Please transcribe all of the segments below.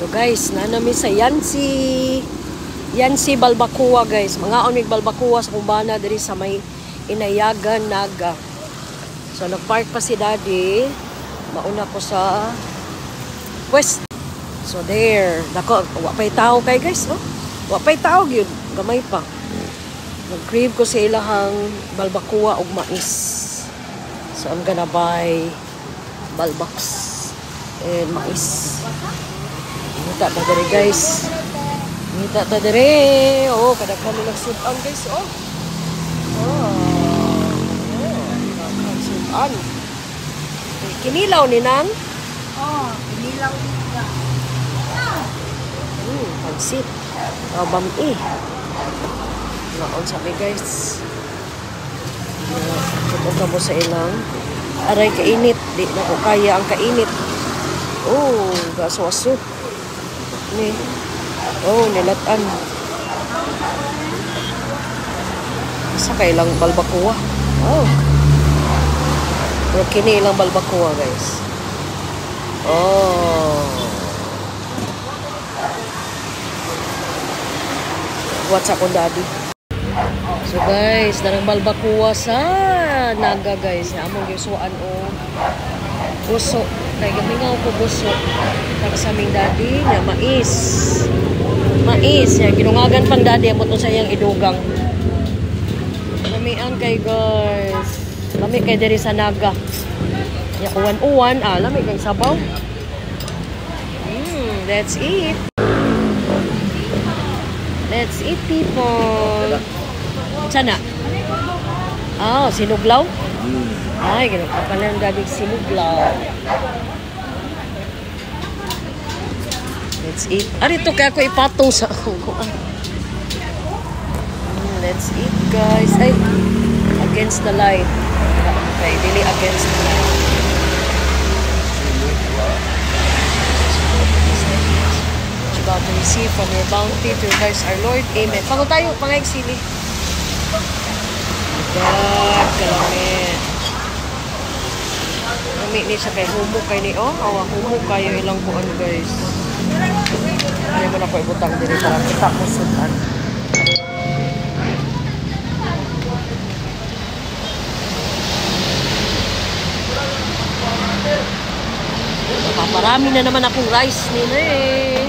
So guys, nanami sa Yansi Balbacoa guys. Mga onig Balbacoa sa kumbana diri sa may Inayagan, Naga. So nagpark pa si Daddy. Mauna ko sa West. So there, dako wapay tao kay guys, oh. Wapay tao gyud, gamay pa. Nag-crave ko sa ilahang balbacoa ug mais. So I'm gonna buy balbaks and mais. Ngita ta dere guys. Ngita ta dere. Oh, kadaghan nila sudan guys, oh. Sudan. Kinilaw ni nang? Oh, kinilaw ni ka. Pansit. Bami. Naon sabi guys. Tutok mo sa ilang. Aray kainit. Di na ko kaya ang kainit. Oh, gaso-aso. Ni. Oh, nilatan. Isa kailang balbacoa. Oh. Pero kini ilang balbacoa guys. Oh. What's up on Daddy? So guys, darang balbacoa sa Naga guys. Among gisuan o buso. Kay gamingaw ko buso. Para sa aming Daddy na mais. Mais. Ya, ginungagan pang Daddy. Amot mo sa iyang idugang. Lamian kay guys. Lami kay diri sa Naga. Ya, uwan-uwan. Lami kay sabaw. That's it. Let's eat, people. Sana? Oh, sinuglaw? Ay, ganun pa pala ang gabing sinuglaw. Let's eat. Arito kaya ko ipatong sa kukuan. Let's eat, guys. Ay, against the light. Okay, really against the light. About to receive from your bounty to Christ our Lord. Amen. Pango tayo, mga eksili. God, kalamit. Kami ni siya kay humok kay ni, oh. Humok kayo ilang buwan, guys. Hindi mo na ko ibutang din para kita ko sudan. Paparami na naman akong rice nila eh.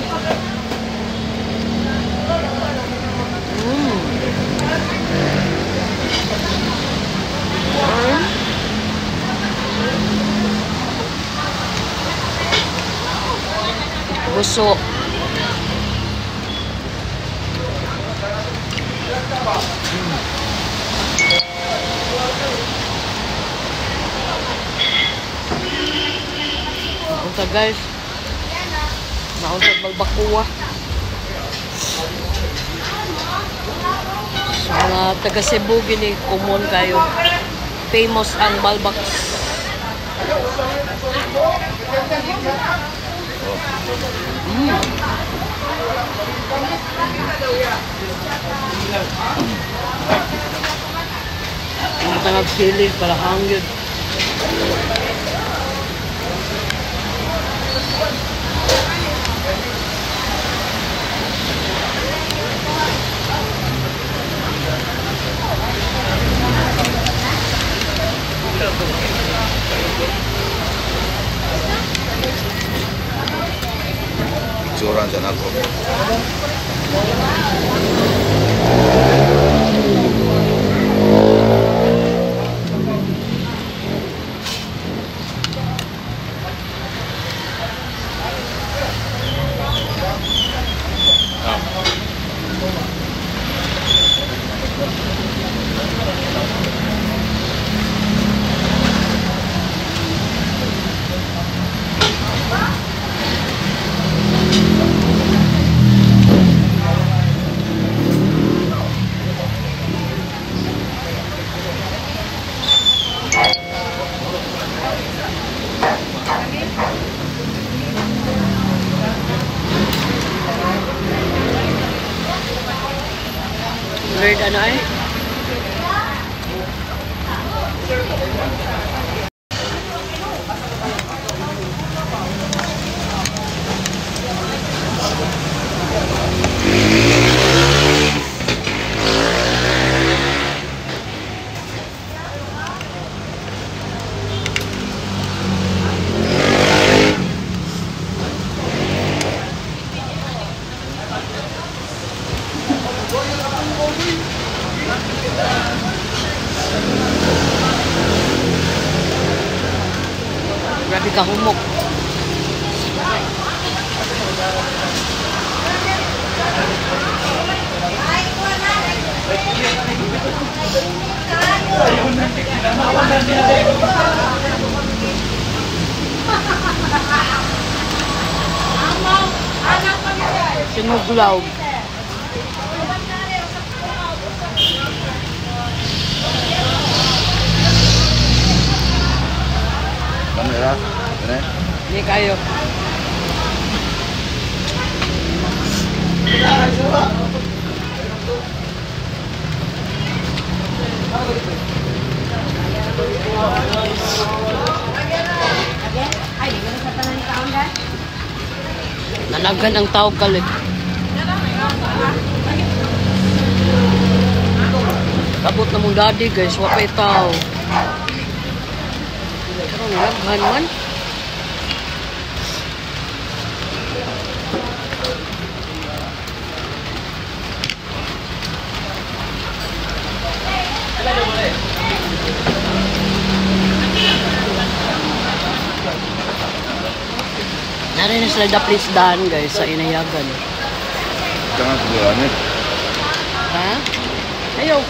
Busok. Unta guys. Nauntag balbacoa. So, mga taga Cebu gini common kayo. Famous ang balbaks. Ang tangag sili para hangyod. Picturean dyan ako. Word ano eh? kahumok. Sinuglaw. Kamera. Ano? Hindi kayo. Nalagan ang tao kalit. Abot na mong daddy guys, wapay tao. Pero nalaghan man. Narin na sila daplisdahan guys sa inayagan. Jangan sebenarnya. Ha? Ayaw.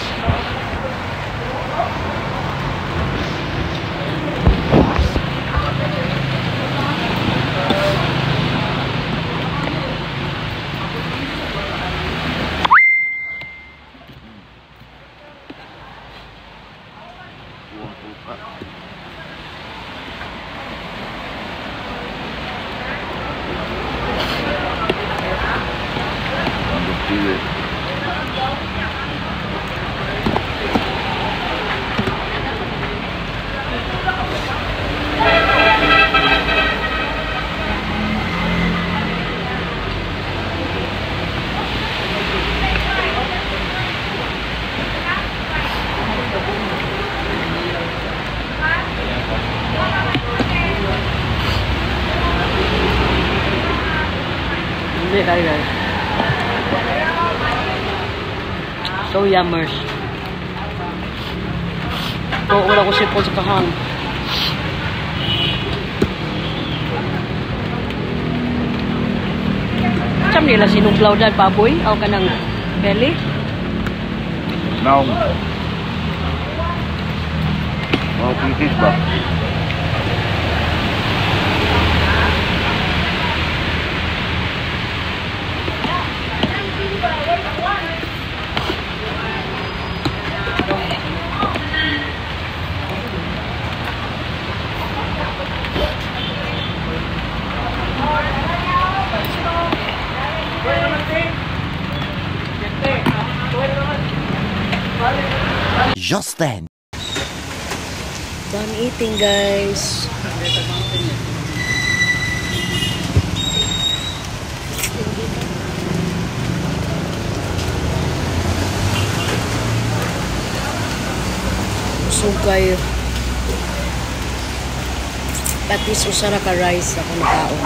Hindi tayo guys. So yummers. Ito wala ko sipon sa kahang. Saan nila sinuglaw dad baboy? Aw ka ng belly? Mau. Mau pipis ba? Just then. Done eating guys. Busog kayo. At least usara ka rice ako nakaon.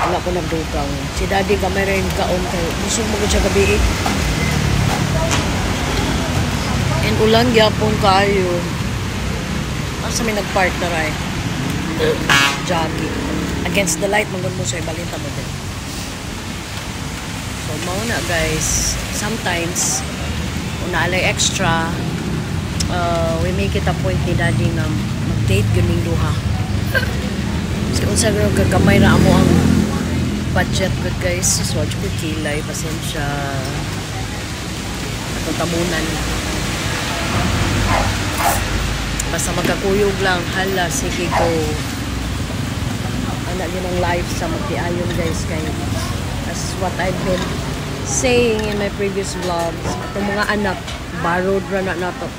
Wala ko nagdugaw. Si daddy ka may rin kaon kayo. Busog mo ko siya gabi. And ulan gyapon kayo. Asa may nag-park na rin. Jogging. Against the light, magod mo sa ibalinta mo din. So, mauna guys. Sometimes, kung naalay extra, we make it a point ni daddy na mag-date ganing duha. Kasi unsa gagamay na amo ang budget good guys. So, ko kilay. Pasensya. Atong tamunan. Basta magkakuyog lang, hala, sige go. Anak yun ang life sa magtiayon guys kay as what I've been saying in my previous vlogs. Itong mga anak, borrowed ra na nato.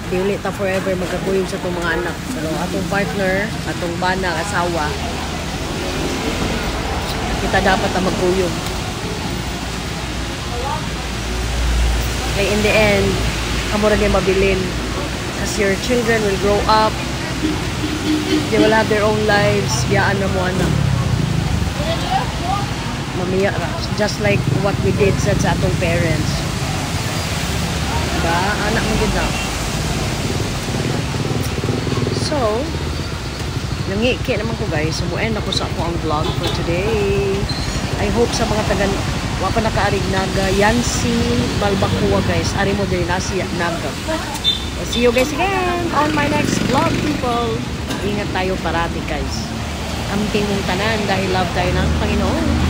Dili ta forever magkakuyog sa itong mga anak. Pero atong partner, atong bana, asawa, kita dapat na magkuyog. Kaya in the end, kamo rin yung mabilin. As your children will grow up, they will have their own lives, biyaan na mo anak. Mamiya ra. Just like what we did sa atong parents. Diba? Anak mo din na. So, Nangiki naman ko guys. Sumuend ako sa ako ang vlog for today. I hope sa mga taga wa pa nakaarig naga Yancy Balbacua guys. Ari mo din na si naga. See you guys again on my next vlog people. Ingat tayo parati guys. Amping mong tanan dahil love tayo ng Panginoon.